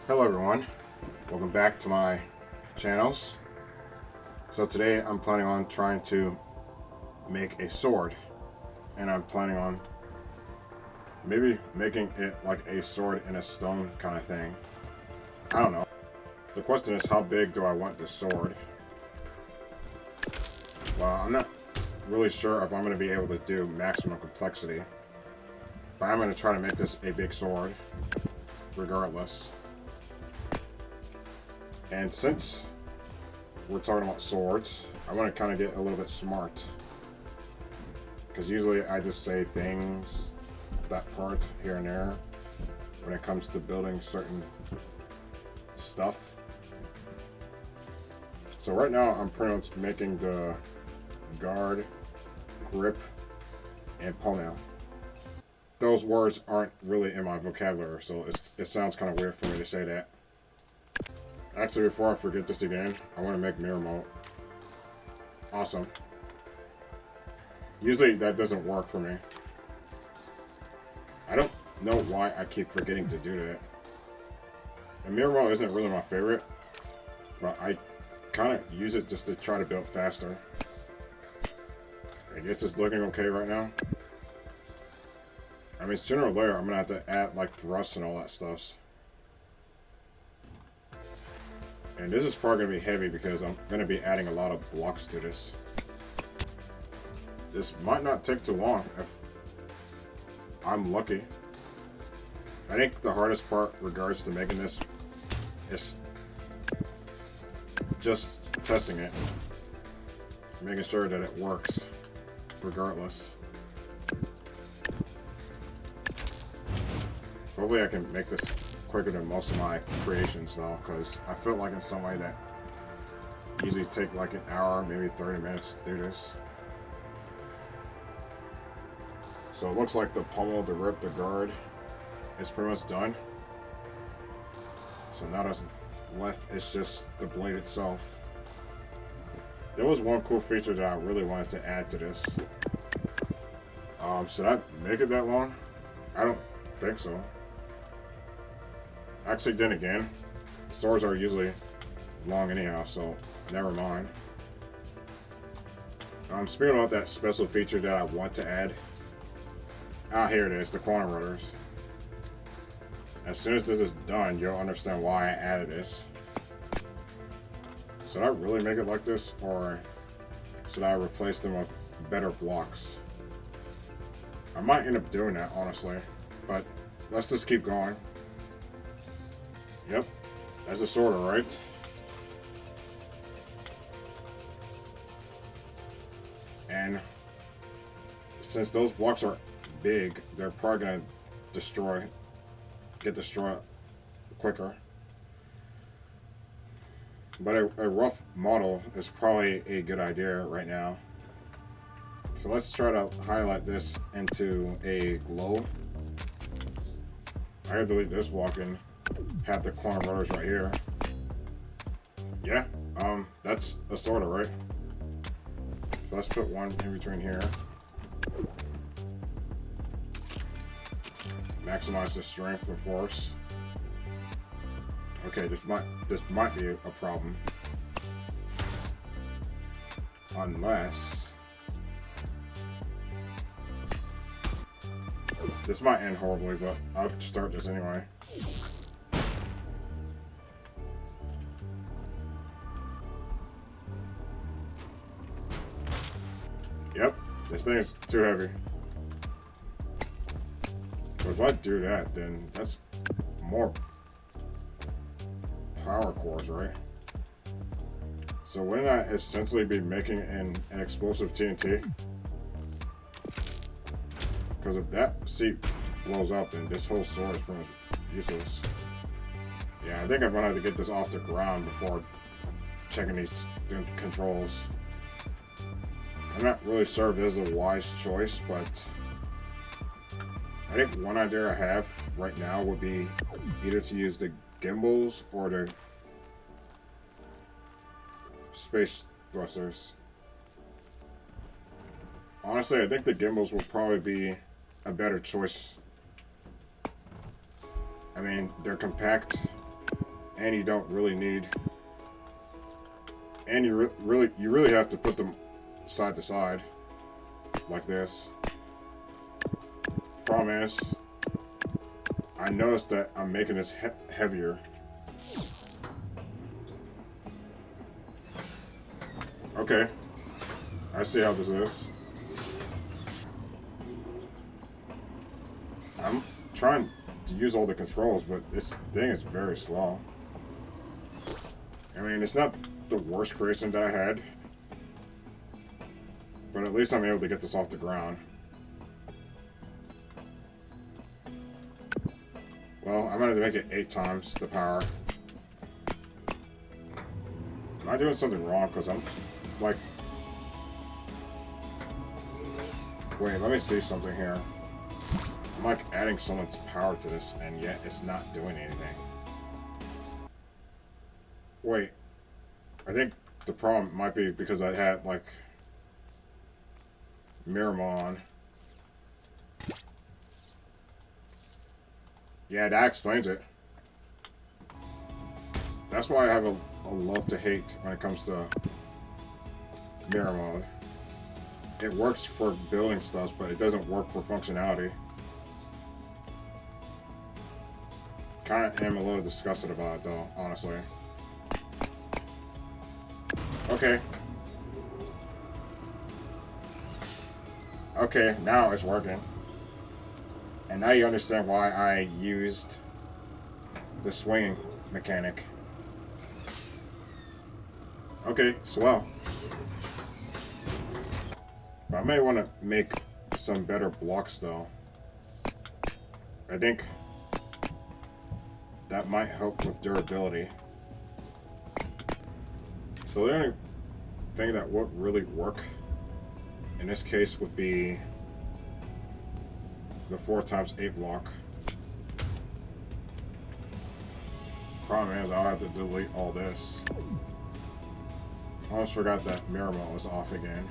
Hello everyone, welcome back to my channels. So today I'm planning on trying to make a sword, and I'm planning on maybe making it like a sword in a stone kind of thing. I don't know. The question is, how big do I want this sword? Well, I'm not really sure if I'm going to be able to do maximum complexity, but I'm going to try to make this a big sword regardless. And since we're talking about swords, I want to kind of get a little bit smart, because usually I just say things, that part here and there, when it comes to building certain stuff. So right now I'm pretty much making the guard, grip, and pommel. Those words aren't really in my vocabulary, so it sounds kind of weird for me to say that. Actually, before I forget this again, I want to make mirror mode. Awesome. Usually that doesn't work for me. I don't know why I keep forgetting to do that. And mirror mode isn't really my favorite, but I kind of use it just to try to build faster. I guess it's looking okay right now. I mean, sooner or later, I'm going to have to add, like, thrust and all that stuff. And this is probably going to be heavy because I'm going to be adding a lot of blocks to this. This might not take too long if I'm lucky. I think the hardest part regards to making this is just testing it. Making sure that it works regardless. Hopefully I can make this quicker than most of my creations though, because I feel like in some way that usually take like an hour, maybe 30 minutes to do this. So it looks like the pommel, the rip, the guard is pretty much done. So now that's left is just the blade itself. There was one cool feature that I really wanted to add to this. Should I make it that long? I don't think so. Actually, then again, swords are usually long anyhow, so never mind. Speaking about that special feature that I want to add. Ah, here it is, the quantum rotors. As soon as this is done, you'll understand why I added this. Should I really make it like this, or should I replace them with better blocks? I might end up doing that, honestly, but let's just keep going. Yep, that's a sword, right? And since those blocks are big, they're probably gonna get destroyed quicker. But a rough model is probably a good idea right now. So let's try to highlight this into a glow. I gotta delete this block and have the quantum rotors right here. Yeah, that's a sword, right? So let's put one in between here. Maximize the strength, of course. Okay, this might be a problem. Unless this might end horribly, but I'll start this anyway. Yep, this thing is too heavy. But if I do that, then that's more power cores, right? So wouldn't I essentially be making an explosive TNT? Because if that seat blows up, then this whole sword is pretty much useless. Yeah, I think I'm gonna have to get this off the ground before checking these controls. I'm not really sure if this is a wise choice, but I think one idea I have right now would be either to use the gimbals or the space thrusters. Honestly, I think the gimbals will probably be a better choice. I mean, they're compact, and you don't really need, and you really have to put them side to side like this. Problem is, I noticed that I'm making this heavier. Okay, I see how this is. I'm trying to use all the controls, but this thing is very slow. I mean, it's not the worst creation that I had, but at least I'm able to get this off the ground. Well, I'm gonna make it 8 times the power. Am I doing something wrong? Because I'm like, wait, let me see something here. I'm like adding so much power to this, and yet it's not doing anything. Wait, I think the problem might be because I had like Miramon on. Yeah, that explains it. That's why I have a love to hate when it comes to mirror mode. It works for building stuff, but it doesn't work for functionality. Kind of am a little disgusted about it though, honestly. Okay. Okay, now it's working. And now you understand why I used the swinging mechanic. Okay, swell. But I may want to make some better blocks though. I think that might help with durability. So the only thing that would really work in this case would be the 4x8 block. Problem is, I'll have to delete all this. I almost forgot that mirror mode was off again.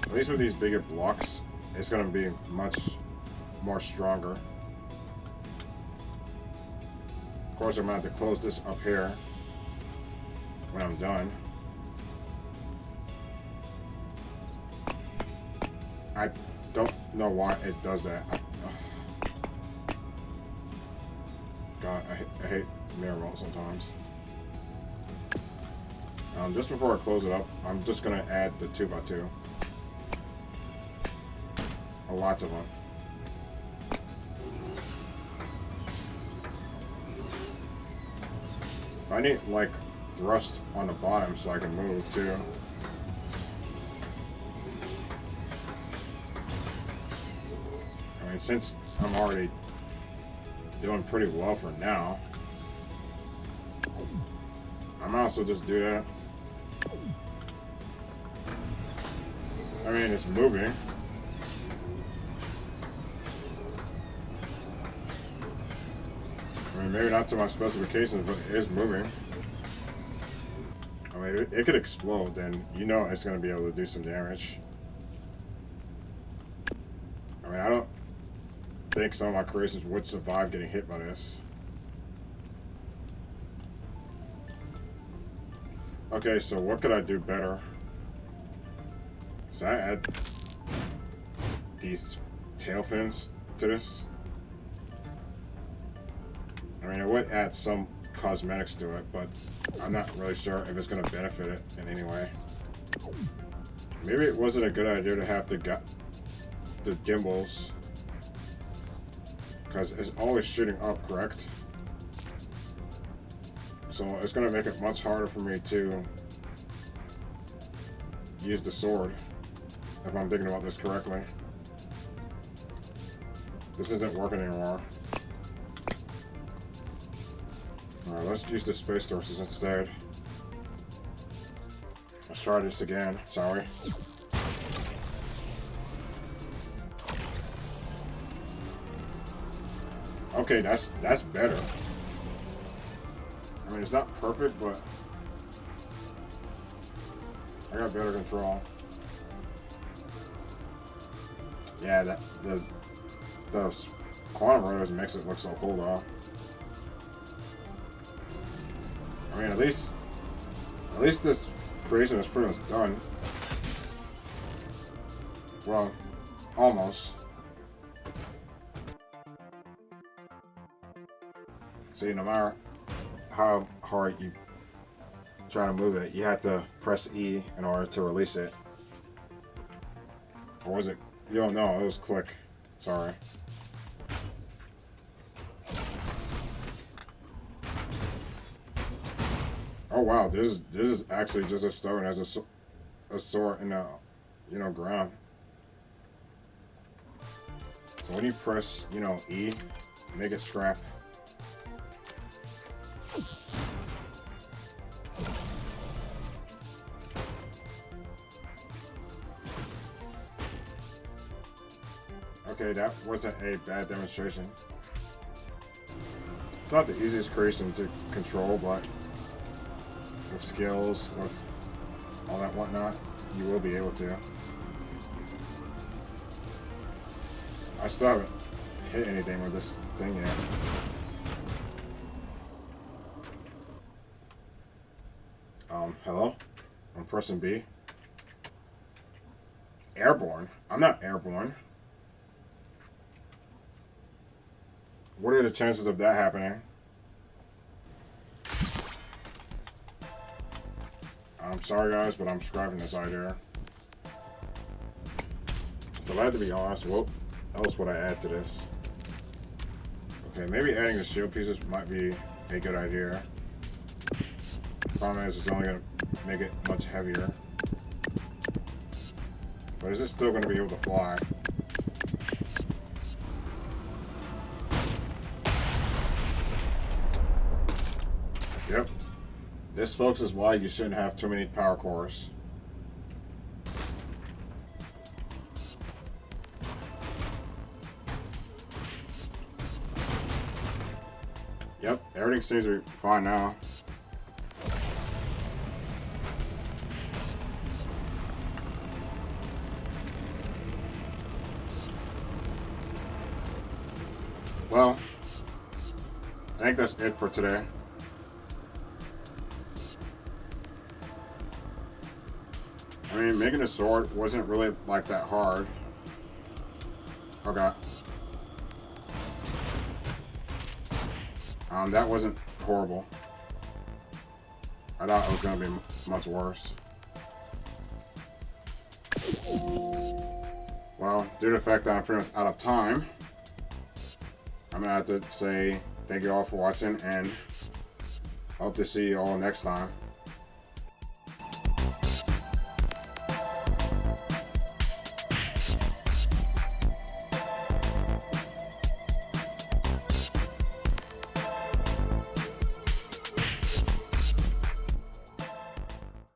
At least with these bigger blocks, it's going to be much more stronger. Of course, I'm going to have to close this up here when I'm done. I don't know why it does that. God, I hate mirror mode sometimes. Just before I close it up, I'm just going to add the 2x2. Lots of them. I need, like, thrust on the bottom so I can move, too. I mean, since I'm already doing pretty well for now, I might also just do that. I mean, it's moving. I mean, maybe not to my specifications, but it is moving. I mean, it could explode, then you know it's going to be able to do some damage. I mean, I don't think some of my creations would survive getting hit by this. Okay, so what could I do better? So I add these tail fins to this. I mean, it would add some cosmetics to it, but I'm not really sure if it's going to benefit it in any way. Maybe it wasn't a good idea to have the gimbals, because it's always shooting up, correct? So it's going to make it much harder for me to use the sword, if I'm thinking about this correctly. This isn't working anymore. Alright, let's use the space sources instead. Let's try this again, shall we? Okay, that's better. I mean, it's not perfect, but I got better control. Yeah, the quantum rotors makes it look so cool though. mean, at least this creation is pretty much done. Well, almost. See, no matter how hard you try to move it, you have to press E in order to release it. Or was it? You don't know. It was click. Sorry. Oh wow, this is actually just a stone as a sword in the ground. So when you press E, make it scrap. Okay, that wasn't a bad demonstration. It's not the easiest creation to control, but with skills, with all that whatnot, you will be able to. I still haven't hit anything with this thing yet. Hello? I'm pressing B. Airborne? I'm not airborne. What are the chances of that happening? I'm sorry guys, but I'm scrapping this idea. So if I had to be honest, what else would I add to this? Okay, maybe adding the shield pieces might be a good idea. Problem is, it's only going to make it much heavier. But is it still going to be able to fly? Yep. This, folks, is why you shouldn't have too many power cores. Yep, everything seems to be fine now. Well, I think that's it for today. I mean, making a sword wasn't really like that hard. Okay. That wasn't horrible. I thought it was going to be much worse. Well, due to the fact that I'm pretty much out of time, I'm going to have to say thank you all for watching, and hope to see you all next time.